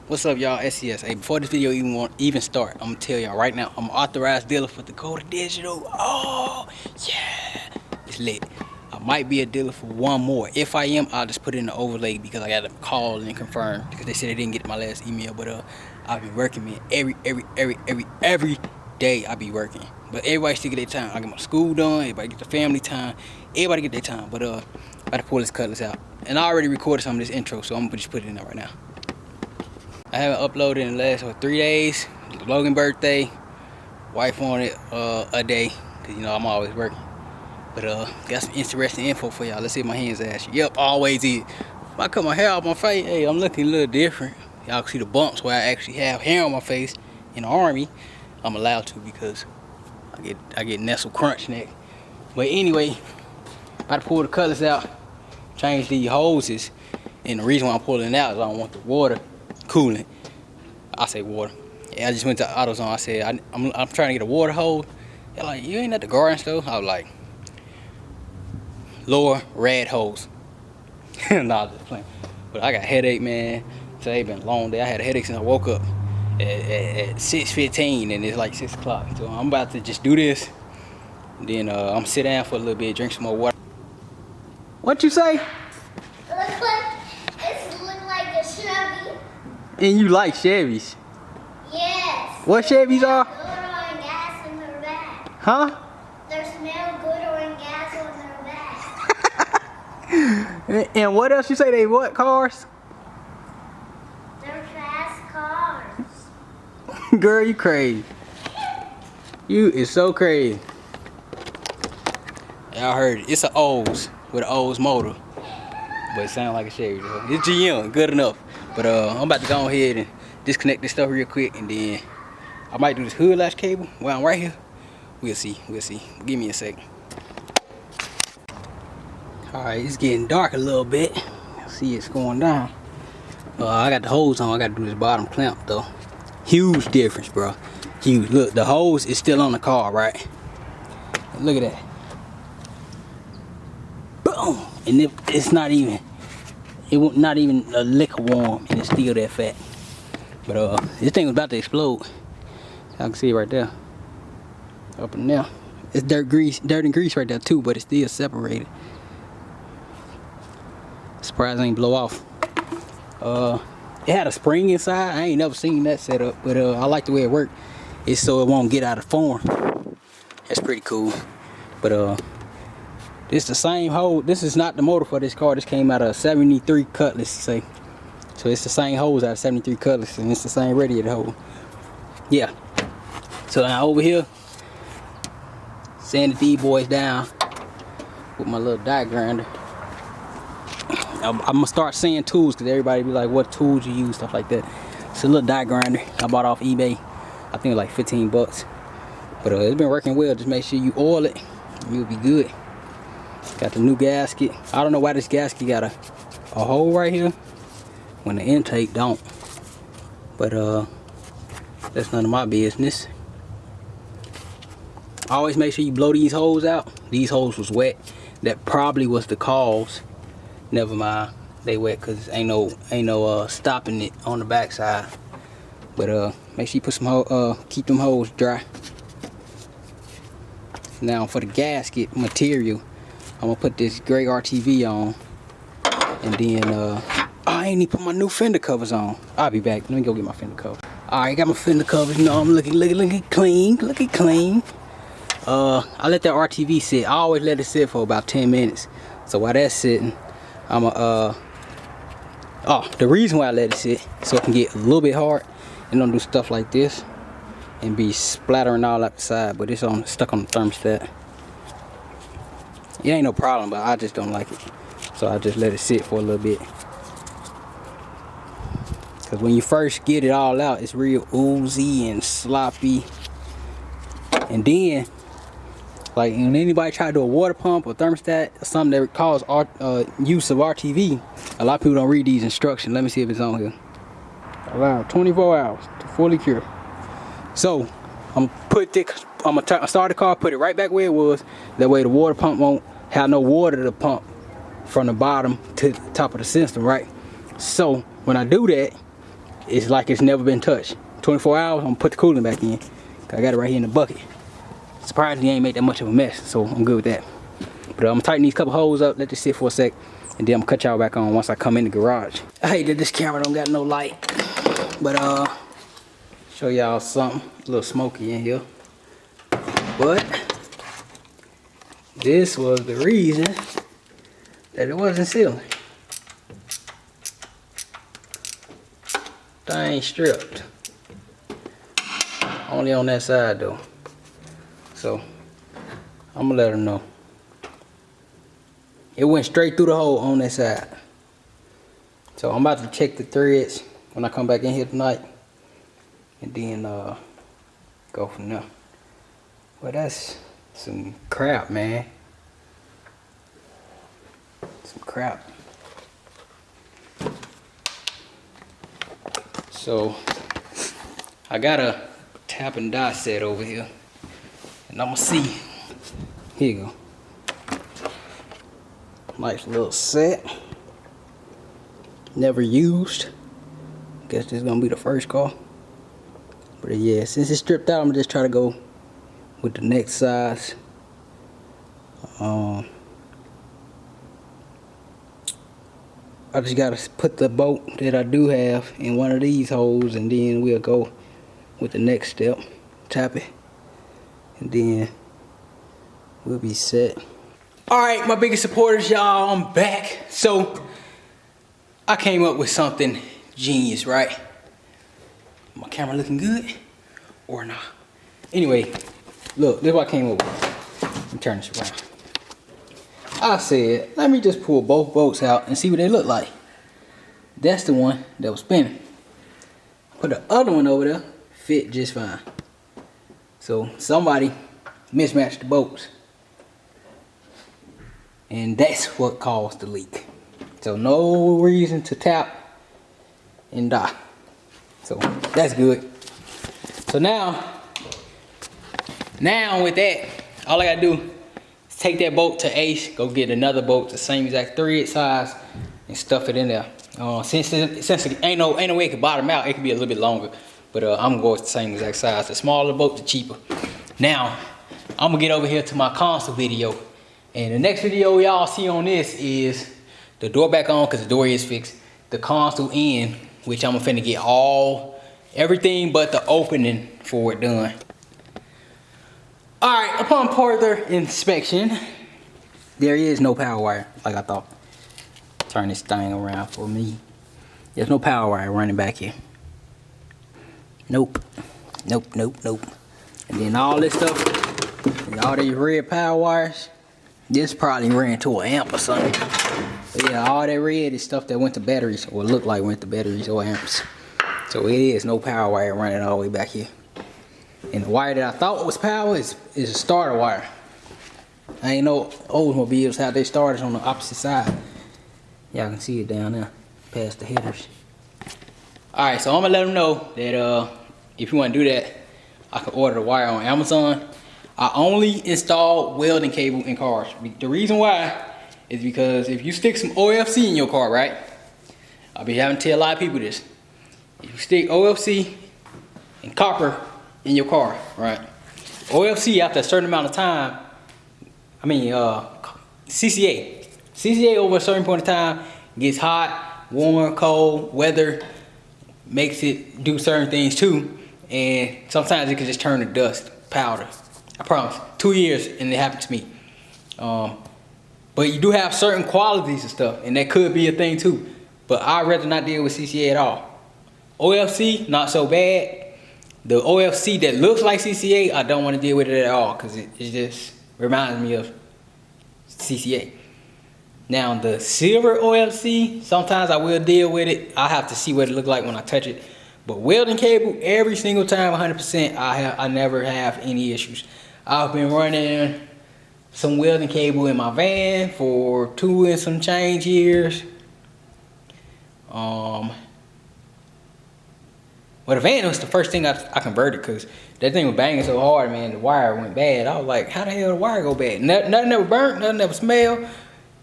What's up, y'all? SES. Hey, before this video even start, I'm gonna tell y'all right now, I'm an authorized dealer for DAKOTA Digital. Oh yeah, it's lit. I might be a dealer for one more. If I am, I'll just put it in the overlay because I gotta call and confirm because they said they didn't get my last email. But I've been working, man. Every day I be working. But everybody still get their time. I get my school done. Everybody get the family time. Everybody get their time. But I gotta pull this Cutlass out. And I already recorded some of this intro, so I'm gonna just put it in there right now. I haven't uploaded in the last 3 days. Logan's birthday. Wife wanted a day, cause you know I'm always working. But got some interesting info for y'all. Let's see if my hands ask. Yep, always is. If I cut my hair off my face, hey, I'm looking a little different. Y'all can see the bumps where I actually have hair on my face. In the Army, I'm allowed to because I get nestle crunch neck. But anyway, about to pull the Cutlass out, change these hoses, and the reason why I'm pulling it out is I don't want the water cooling. I say water. Yeah, I just went to AutoZone. I said I'm trying to get a water hose. They're like, you ain't at the garden store? I was like, lower rad hose. Nah, I'm just playing. But I got a headache, man. Today been a long day. I had a headache since I woke up at 6:15 and it's like 6 o'clock. So I'm about to just do this. Then I'm gonna sit down for a little bit, drink some more water. What you say? And you like Chevys? Yes. What Chevys are? Good oil and gas in their back. Huh? They smell good oil and gas on their back. And what else you say they what cars? They're fast cars. Girl, you crazy. You is so crazy. Y'all heard it. It's an O's with an O's motor. But it sounds like a Chevy though. It's GM, good enough. But I'm about to go ahead and disconnect this stuff real quick, and then I might do this hood latch cable while I'm right here. We'll see. Give me a second. Alright, it's getting dark a little bit. See, it's going down. I got the hose on. I got to do this bottom clamp though. Huge difference, bro. Huge. Look, the hose is still on the car, right? Look at that. Boom. And it's not even. Not even a lick warm, and it's still that fat. But this thing was about to explode. I can see it right there. Up and down. It's dirt and grease right there too, but it's still separated. Surprised it ain't blow off. It had a spring inside. I ain't never seen that setup, but I like the way it worked. It's so it won't get out of form. That's pretty cool. But this the same hose. This is not the motor for this car. This came out of 73 Cutlass, say. So it's the same hose out of 73 Cutlass, and it's the same radiator hose. Yeah. So now over here, sanded these boys down with my little die grinder. I'm gonna start saying tools because everybody be like, what tools you use, stuff like that. It's a little die grinder I bought off eBay. I think like 15 bucks. But it's been working well. Just make sure you oil it, and you'll be good. Got the new gasket. I don't know why this gasket got a hole right here when the intake don't. But that's none of my business. Always make sure you blow these holes out. These holes was wet. That probably was the cause. Never mind, they wet because ain't no stopping it on the backside. But make sure you put some keep them holes dry. Now for the gasket material, I'm gonna put this gray RTV on, and then I ain't even put my new fender covers on. I'll be back. Let me go get my fender covers. All right, got my fender covers. You know, I'm looking clean. I let that RTV sit. I always let it sit for about 10 minutes. So while that's sitting, I'm the reason why I let it sit so it can get a little bit hard and don't do stuff like this and be splattering all out the side. But it's stuck on the thermostat. It ain't no problem, but I just don't like it. So I just let it sit for a little bit. Because when you first get it all out, it's real oozy and sloppy. And then, like when anybody try to do a water pump or thermostat or something that causes use of RTV, a lot of people don't read these instructions. Let me see if it's on here. Allow 24 hours to fully cure. So I'm gonna start the car, put it right back where it was. That way the water pump won't have no water to pump from the bottom to the top of the system, right? So when I do that, it's like it's never been touched. 24 hours, I'm gonna put the coolant back in. I got it right here in the bucket. Surprisingly, I ain't made that much of a mess, so I'm good with that. But I'm gonna tighten these couple holes up, let this sit for a sec, and then I'm gonna cut y'all back on once I come in the garage. I hate that this camera don't got no light, but show y'all something. A little smoky in here, but this was the reason that it wasn't sealing. Thing stripped. Only on that side though. So I'm gonna let them know. It went straight through the hole on that side. So I'm about to check the threads when I come back in here tonight, and then go from there. Well, that's some crap, man. Some crap. So I got a tap and die set over here, and I'm gonna see. Here you go. Nice little set. Never used. Guess this is gonna be the first call. But yeah, since it's stripped out, I'm gonna just try to go with the next size. I just gotta put the bolt that I do have in one of these holes, and then we'll go with the next step. Tap it, and then we'll be set. Alright, my biggest supporters, y'all, I'm back. So I came up with something genius, right? My camera looking good or not? Anyway, look, this is what I came up with. Let me turn this around. I said, let me just pull both bolts out and see what they look like. That's the one that was spinning. Put the other one over there, fit just fine. So somebody mismatched the bolts, and that's what caused the leak. So no reason to tap and die. So that's good. So now with that, all I gotta do, take that bolt to Ace, go get another bolt the same exact thread size, and stuff it in there. Since it ain't no way it could bottom out, it could be a little bit longer. But I'm gonna go with the same exact size. The smaller the bolt, the cheaper. Now, I'm gonna get over here to my console video. And the next video y'all see on this is the door back on, because the door is fixed. The console in, which I'm finna get everything but the opening for it done. Alright, upon further inspection, there is no power wire, like I thought. Turn this thing around for me. There's no power wire running back here. Nope. Nope, nope, nope. And then all this stuff, and all these red power wires, this probably ran to an amp or something. But yeah, all that red is stuff that went to batteries, or looked like went to batteries or amps. So it is no power wire running all the way back here. And the wire that I thought was power is a starter wire. I ain't know Oldsmobiles how they started on the opposite side. Y'all can see it down there, past the headers. Alright, so I'm gonna let them know that if you wanna do that, I can order the wire on Amazon. I only install welding cable in cars. The reason why is because if you stick some OFC in your car, right? I'll be having to tell a lot of people this. If you stick OFC and copper in your car, right? OFC after a certain amount of time, CCA over a certain point of time gets hot, warm, cold, weather makes it do certain things too, and sometimes it can just turn to dust, powder. I promise, 2 years and it happened to me. But you do have certain qualities and stuff, and that could be a thing too. But I'd rather not deal with CCA at all. OFC, not so bad. The OFC that looks like CCA, I don't want to deal with it at all, because it just reminds me of CCA. Now the silver OFC, sometimes I will deal with it. I have to see what it looks like when I touch it. But welding cable, every single time, 100%, I never have any issues. I've been running some welding cable in my van for 2 and some change years. Well, the van was the first thing I converted, because that thing was banging so hard, man, the wire went bad. I was like, how the hell the wire go bad? Nothing ever burnt, nothing ever smelled.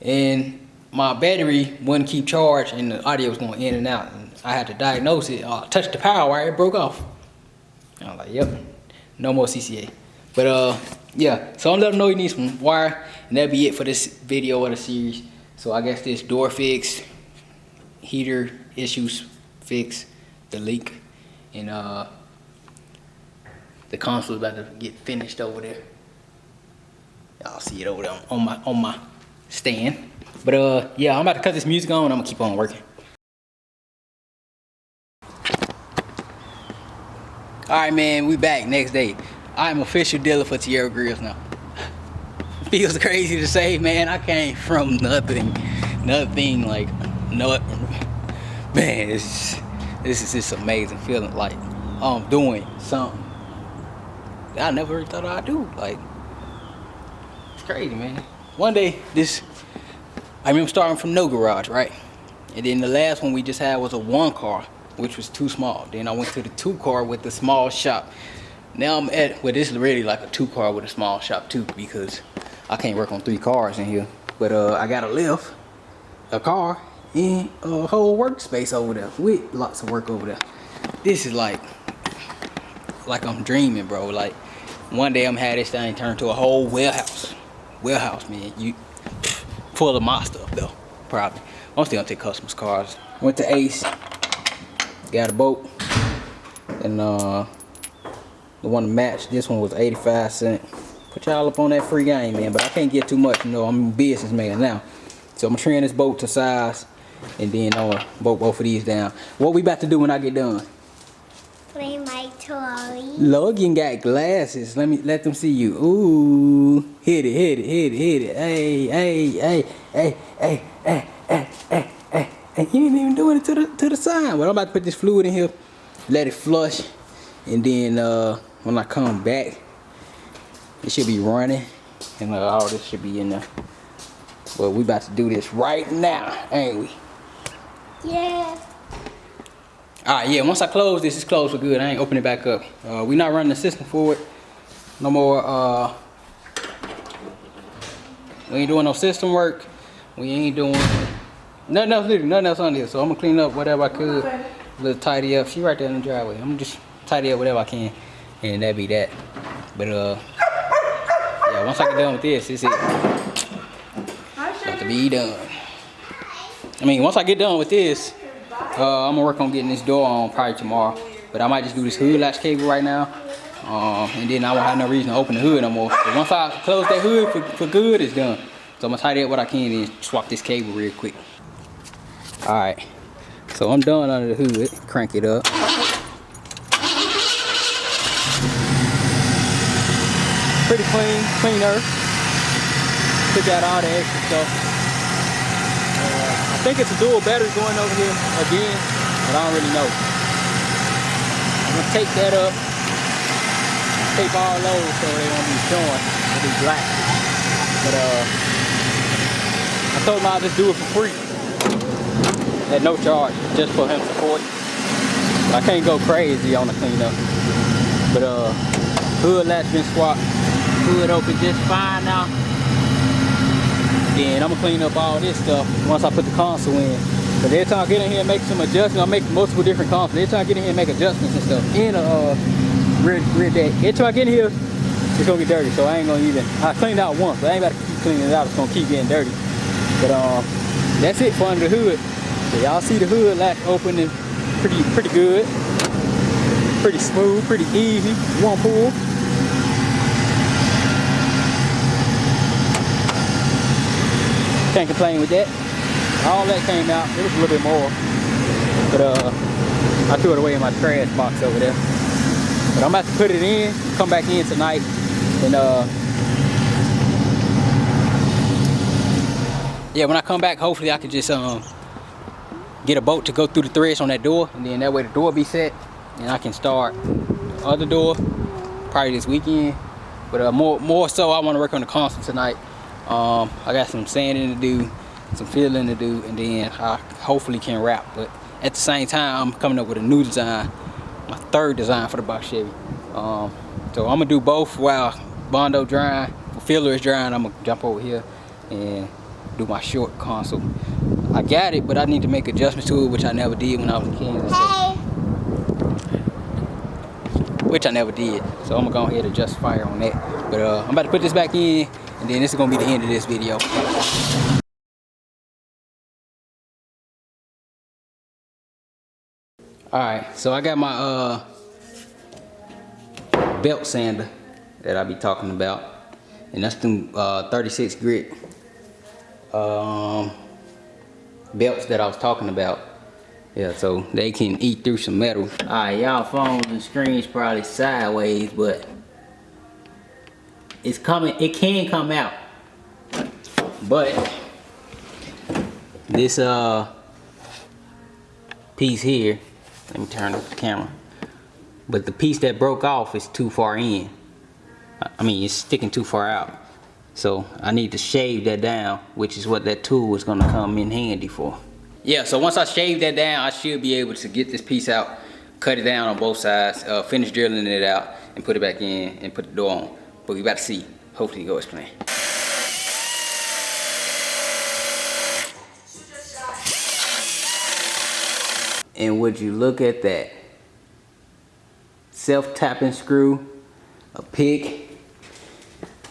And my battery wouldn't keep charged and the audio was going in and out. And I had to diagnose it. Touched the power wire, it broke off. I was like, yep, no more CCA. But yeah, so I'm letting them know you need some wire, and that'll be it for this video of the series. So I guess this door fix, heater issues fix, the leak, and the console's about to get finished over there. Y'all see it over there on my stand. But yeah, I'm about to cut this music on and I'm gonna keep on working. Alright man, we back next day. I'm official dealer for TIARRA grills now. Feels crazy to say, man. I came from nothing like nothing. Man, this is just amazing feeling, like I'm doing something that I never thought I'd do. Like, it's crazy, man. One day, I remember starting from no garage, right? And then the last one we just had was a 1 car, which was too small. Then I went to the 2 car with the small shop. Now I'm at, well, this is really like a 2 car with a small shop too, because I can't work on 3 cars in here. But I got a lift, a car, and a whole workspace over there with lots of work over there. This is like I'm dreaming, bro. Like, one day I'm gonna have this thing turned to a whole warehouse. Warehouse, man. You full of my stuff though, probably. I'm still gonna take customers' cars. Went to Ace, got a boat, and the one to match. This one was 85 cents. Put y'all up on that free game, man. But I can't get too much. You know, I'm a businessman now, so I'm gonna trim this boat to size, and then boat both of these down. What we about to do when I get done? Play my toy. Logan got glasses. Let them see you. Ooh, hit it. Hey. You ain't even doing it to the side. But I'm about to put this fluid in here, let it flush, and then when I come back, it should be running, and all this should be in there. But we about to do this right now, ain't we? Yeah. Alright, yeah, once I close this, it's closed for good. I ain't opening it back up. We not running the system for it no more. We ain't doing no system work. We ain't doing nothing else, literally nothing else on here. So I'm gonna clean up whatever I could, a little tidy up. She right there in the driveway. I'm gonna just tidy up whatever I can, and that'd be that. But yeah, once I get done with this, it's it. Got to be done. I mean, once I get done with this, I'm gonna work on getting this door on probably tomorrow. But I might just do this hood latch cable right now, and then I won't have no reason to open the hood no more. But once I close that hood for good, it's done. So I'm gonna tidy up what I can and swap this cable real quick. All right, so I'm done under the hood. Crank it up. Pretty cleaner. Took out all the extra stuff. I think it's a dual battery going over here again, but I don't really know. I'm gonna tape that up, tape all those so they won't be showing. They'll be black. But I told him I'll just do it for free at no charge, just for him support. I can't go crazy on the cleanup. But hood latch been swapped, hood open just fine now. Then I'm gonna clean up all this stuff once I put the console in. But every time I get in here and make some adjustments, I make multiple different consoles. Every time I get in here and make adjustments and stuff in a rear deck. Every time I get in here, it's gonna get dirty. So I ain't gonna even. I cleaned out once, but I ain't about to keep cleaning it out. It's gonna keep getting dirty. But that's it for under the hood. So y'all see the hood latch opening pretty good, pretty smooth, pretty easy. One pull. Can't complain with that. All that came out. It was a little bit more, but I threw it away in my trash box over there. But I'm about to put it in, come back in tonight, and yeah, when I come back, hopefully I can just get a bolt to go through the threads on that door, and then that way the door be set, and I can start the other door probably this weekend. But more so, I want to work on the console tonight. I got some sanding to do, some filling to do, and then I hopefully can wrap. But at the same time, I'm coming up with a new design, my 3rd design for the box Chevy. So I'm gonna do both while Bondo drying. The filler is drying. I'm gonna jump over here and do my short console. I got it, but I need to make adjustments to it, which I never did when I was in Kansas. Hey. Which I never did. So I'm gonna go ahead and adjust fire on that. But I'm about to put this back in, and then this is gonna be the end of this video. Alright, so I got my belt sander that I be talking about. And that's them 36 grit belts that I was talking about. Yeah, so they can eat through some metal. Alright, y'all phones and screens probably sideways, but it's coming, it can come out. But this piece here, let me turn up the camera. But the piece that broke off is too far in. I mean, it's sticking too far out. So I need to shave that down, which is what that tool is gonna come in handy for. Yeah, so once I shave that down, I should be able to get this piece out, cut it down on both sides, finish drilling it out, and put it back in and put the door on. But we about to see. Hopefully it goes as planned. And would you look at that? Self-tapping screw, a pick,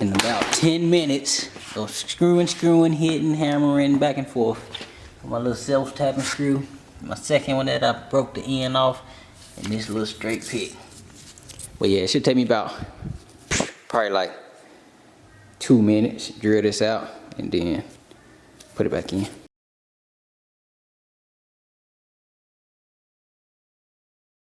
in about 10 minutes of screwing, hitting, hammering, back and forth. My little self-tapping screw, my second one that I broke the end off, and this little straight pick. But yeah, it should take me about probably like 2 minutes, drill this out, and then put it back in.